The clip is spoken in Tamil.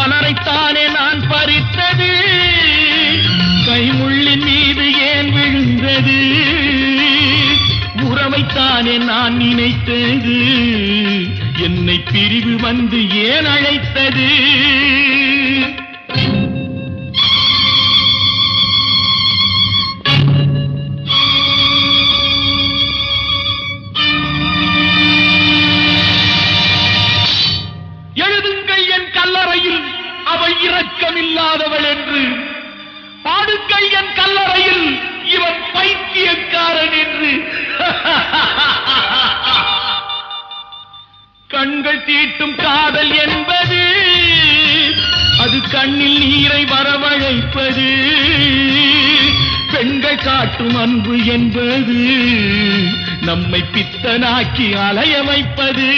மலரைத்தானே நான் பறித்தது, கைமுள்ளின் மீது ஏன் விழுந்தது? உறவைத்தானே நான் நினைத்தது, என்னை பிரிவு வந்து ஏன் அழைத்தது? எழுதுங்கள் என் கல்லறையில் அவள் இரக்கமில்லாதவள் என்று, பாடுங்கள் என் கல்லறையில் இவன் பைத்தியக்காரன் என்று. கண்கள் தீட்டும் காதல் என்பது அது கண்ணில் நீரை வரவழைப்பது, பெண்கள் காட்டும் அன்பு என்பது நம்மை பித்தனாக்கி அலைய வைப்பது.